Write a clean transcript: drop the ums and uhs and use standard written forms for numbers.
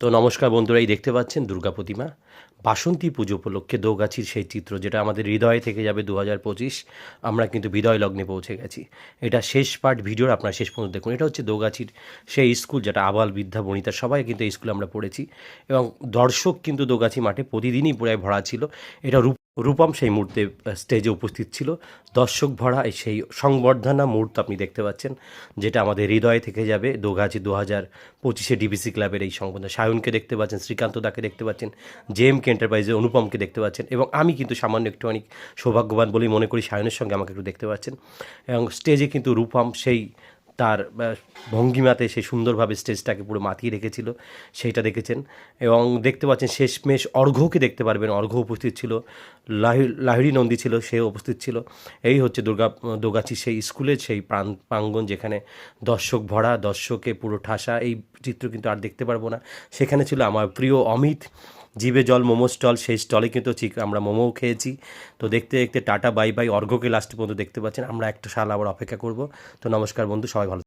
তো নমস্কার বন্ধুরা, এই দেখতে পাচ্ছেন দুর্গা প্রতিমা বাসন্তী পুজো উপলক্ষে দোগাছির সেই চিত্র, যেটা আমাদের হৃদয়ে থেকে যাবে 2025। আমরা কিন্তু বিদয় লগ্নে পৌঁছে গেছি। এটা শেষ পার্ট ভিডিওর, আপনারা শেষ পর্যন্ত দেখুন। এটা হচ্ছে দোগাছির সেই স্কুল, যেটা আবাল বৃদ্ধা বনিতা সবাই কিন্তু এই স্কুলে আমরা পড়েছি, এবং দর্শক কিন্তু দোগাছি মাঠে প্রতিদিনই পুরায় ভরা ছিল। এটা রূপম সেই মুহূর্তে স্টেজে উপস্থিত ছিল। দর্শক ভরা সেই সংবর্ধনা মুহূর্ত আপনি দেখতে পাচ্ছেন, যেটা আমাদের হৃদয়ে থেকে যাবে। দোগাছি 2025 ডিবিসি ক্লাবের এই সংবর্ধনা। সায়নকে দেখতে পাচ্ছেন, শ্রীকান্ত দাকে দেখতে পাচ্ছেন, জেএমকে এন্টারপ্রাইজের অনুপমকে দেখতে পাচ্ছেন, এবং আমি কিন্তু সামান্য একটুখানি সৌভাগ্যবান বলেই মনে করি সায়নের সঙ্গে আমাকে একটু দেখতে পাচ্ছেন। এবং স্টেজে কিন্তু রূপম সেই তার ভঙ্গিমাতে সে সুন্দরভাবে স্টেজটাকে পুরো মাতিয়ে রেখেছিল, সেইটা দেখেছেন। এবং দেখতে পাচ্ছেন শেষমেশ অর্ঘ্যকে দেখতে পারবেন, অর্ঘ্য উপস্থিত ছিল, লাহিড়ী নন্দী ছিল, সে উপস্থিত ছিল। এই হচ্ছে দোগাছি সেই স্কুলের সেই প্রাঙ্গণ, যেখানে দর্শক ভরা, দর্শকে পুরো ঠাসা। এই চিত্র কিন্তু আর দেখতে পারবো না। সেখানে ছিল আমার প্রিয় অমিত, জিভে জল মোমো স্টল। সেই স্টলে কিন্তু আমরা মোমোও খেয়েছি। তো দেখতে দেখতে টাটা বাই বাই। অর্ঘ্যকে লাস্ট পর্যন্ত দেখতে পাচ্ছেন। আমরা একটা সাল আবার অপেক্ষা করব। তো নমস্কার বন্ধু, সবাই ভালো।